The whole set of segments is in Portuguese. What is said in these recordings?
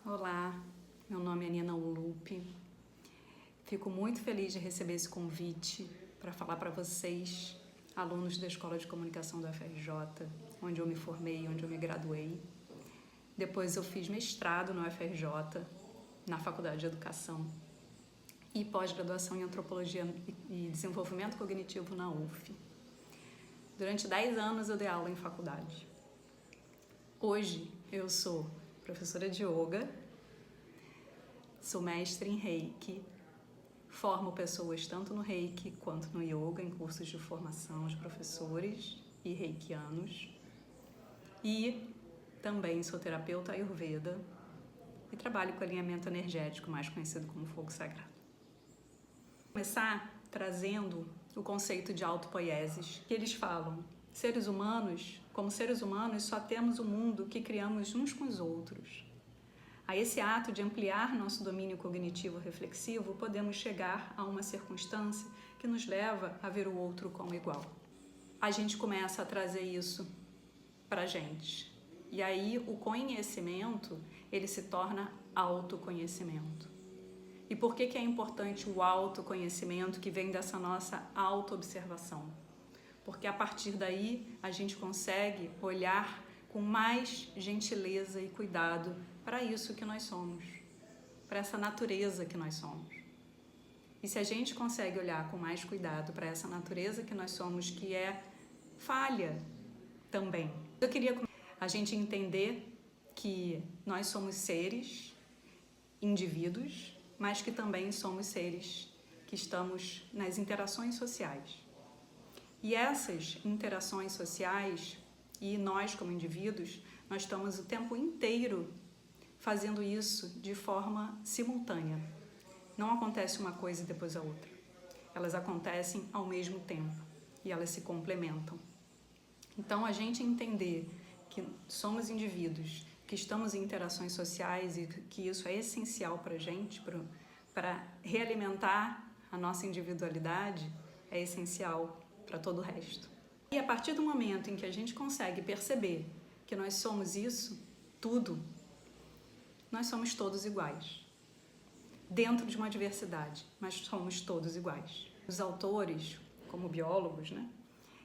Olá, meu nome é Nina Ulupi. Fico muito feliz de receber esse convite para falar para vocês, alunos da Escola de Comunicação da UFRJ, onde eu me formei, onde eu me graduei. Depois eu fiz mestrado na UFRJ, na Faculdade de Educação, e pós-graduação em Antropologia e Desenvolvimento Cognitivo na UF. Durante 10 anos eu dei aula em faculdade. Hoje eu sou professora de yoga, sou mestre em Reiki, formo pessoas tanto no Reiki quanto no yoga em cursos de formação de professores e reikianos, e também sou terapeuta Ayurveda e trabalho com alinhamento energético, mais conhecido como fogo sagrado. Vou começar trazendo o conceito de autopoiesis, que eles falam: como seres humanos, só temos o mundo que criamos uns com os outros. A esse ato de ampliar nosso domínio cognitivo reflexivo, podemos chegar a uma circunstância que nos leva a ver o outro como igual. A gente começa a trazer isso pra gente. E aí o conhecimento, ele se torna autoconhecimento. E por que é importante o autoconhecimento que vem dessa nossa autoobservação? Porque a partir daí a gente consegue olhar com mais gentileza e cuidado para isso que nós somos, para essa natureza que nós somos. E se a gente consegue olhar com mais cuidado para essa natureza que nós somos, que é falha também. Eu queria a gente entender que nós somos seres, indivíduos, mas que também somos seres que estamos nas interações sociais. E essas interações sociais, e nós como indivíduos, nós estamos o tempo inteiro fazendo isso de forma simultânea. Não acontece uma coisa e depois a outra. Elas acontecem ao mesmo tempo e elas se complementam. Então, a gente entender que somos indivíduos, que estamos em interações sociais e que isso é essencial para a gente, para realimentar a nossa individualidade, é essencial para todo o resto. E a partir do momento em que a gente consegue perceber que nós somos isso, tudo, nós somos todos iguais. Dentro de uma diversidade, mas somos todos iguais. Os autores, como biólogos,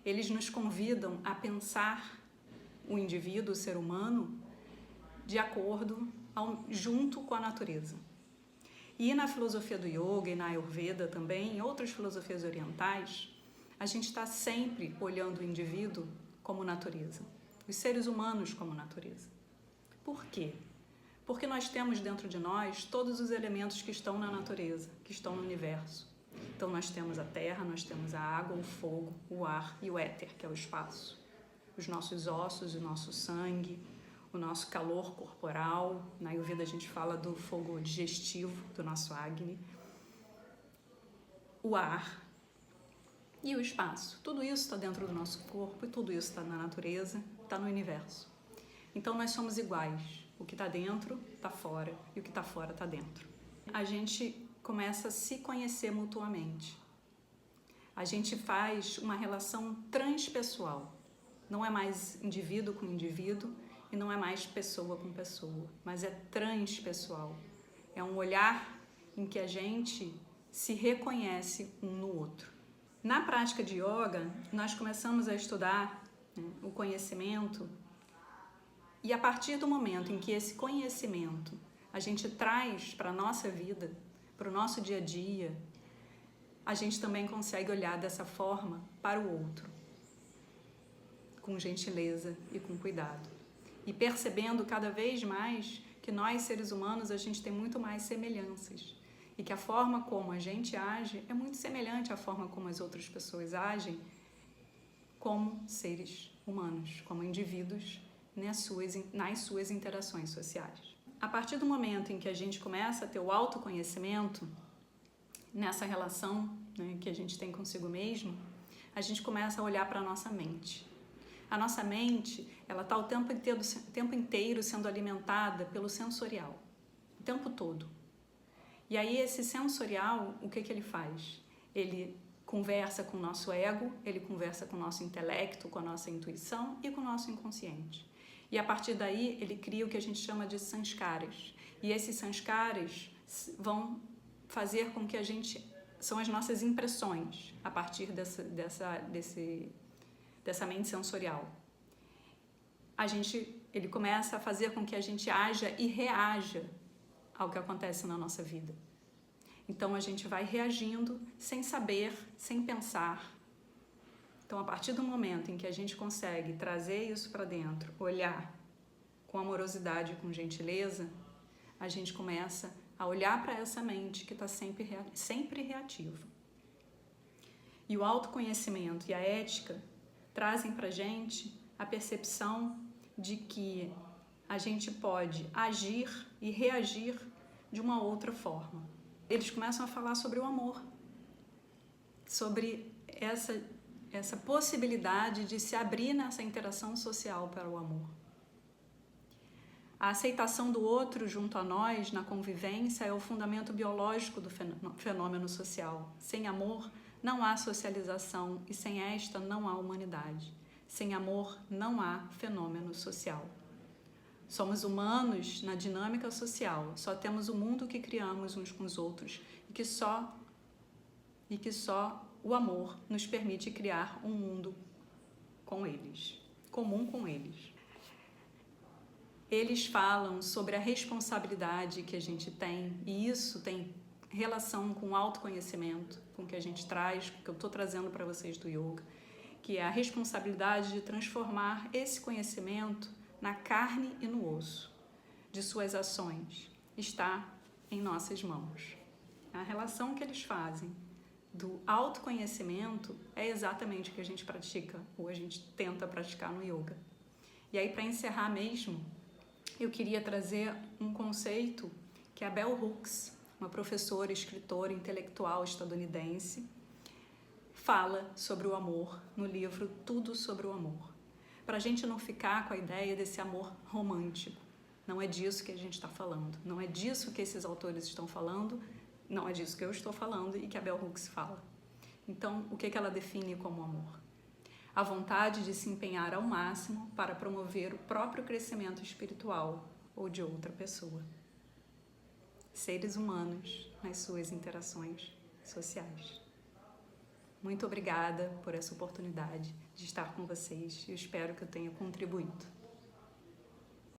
eles nos convidam a pensar o indivíduo, o ser humano, de acordo, junto com a natureza. E na filosofia do yoga e na Ayurveda também, em outras filosofias orientais, a gente está sempre olhando o indivíduo como natureza, os seres humanos como natureza. Por quê? Porque nós temos dentro de nós todos os elementos que estão na natureza, que estão no universo. Então nós temos a terra, nós temos a água, o fogo, o ar e o éter, que é o espaço. Os nossos ossos, o nosso sangue, o nosso calor corporal. Na Ayurveda a gente fala do fogo digestivo, do nosso Agni. O ar e o espaço. Tudo isso está dentro do nosso corpo e tudo isso está na natureza, está no universo. Então nós somos iguais. O que está dentro está fora e o que está fora está dentro. A gente começa a se conhecer mutuamente. A gente faz uma relação transpessoal. Não é mais indivíduo com indivíduo e não é mais pessoa com pessoa, mas é transpessoal. É um olhar em que a gente se reconhece um no outro. Na prática de yoga, nós começamos a estudar o conhecimento, e a partir do momento em que esse conhecimento a gente traz para a nossa vida, para o nosso dia a dia, a gente também consegue olhar dessa forma para o outro, com gentileza e com cuidado. E percebendo cada vez mais que nós, seres humanos, a gente tem muito mais semelhanças. E que a forma como a gente age é muito semelhante à forma como as outras pessoas agem como seres humanos, como indivíduos nas suas interações sociais. A partir do momento em que a gente começa a ter o autoconhecimento, nessa relação que a gente tem consigo mesmo, a gente começa a olhar para a nossa mente. A nossa mente, ela está o tempo inteiro sendo alimentada pelo sensorial, o tempo todo. E aí esse sensorial, o que ele faz? Ele conversa com o nosso ego, ele conversa com o nosso intelecto, com a nossa intuição e com o nosso inconsciente. E a partir daí ele cria o que a gente chama de sanskaras, E esses sanskaras vão fazer com que a gente... São as nossas impressões a partir dessa mente sensorial. Ele começa a fazer com que a gente haja e reaja ao que acontece na nossa vida. Então, a gente vai reagindo sem saber, sem pensar. Então, a partir do momento em que a gente consegue trazer isso para dentro, olhar com amorosidade e com gentileza, a gente começa a olhar para essa mente que está sempre reativa. E o autoconhecimento e a ética trazem para a gente a percepção de que a gente pode agir e reagir de uma outra forma. Eles começam a falar sobre o amor, sobre essa possibilidade de se abrir nessa interação social para o amor. A aceitação do outro junto a nós, na convivência, é o fundamento biológico do fenômeno social. Sem amor, não há socialização e sem esta não há humanidade. Sem amor, não há fenômeno social. Somos humanos na dinâmica social, só temos o mundo que criamos uns com os outros e que só o amor nos permite criar um mundo com eles, comum com eles. Eles falam sobre a responsabilidade que a gente tem, e isso tem relação com o autoconhecimento, com o que a gente traz, que eu estou trazendo para vocês do yoga, que é a responsabilidade de transformar esse conhecimento na carne e no osso de suas ações. Está em nossas mãos. A relação que eles fazem do autoconhecimento é exatamente o que a gente pratica, ou a gente tenta praticar no yoga. E aí, para encerrar mesmo, eu queria trazer um conceito que a Bell Hooks, uma professora, escritora, intelectual estadunidense, fala sobre o amor no livro Tudo sobre o Amor. Para a gente não ficar com a ideia desse amor romântico. Não é disso que a gente está falando. Não é disso que esses autores estão falando. Não é disso que eu estou falando e que a Bell Hooks fala. Então, o que ela define como amor? A vontade de se empenhar ao máximo para promover o próprio crescimento espiritual ou de outra pessoa. Seres humanos nas suas interações sociais. Muito obrigada por essa oportunidade de estar com vocês e espero que eu tenha contribuído.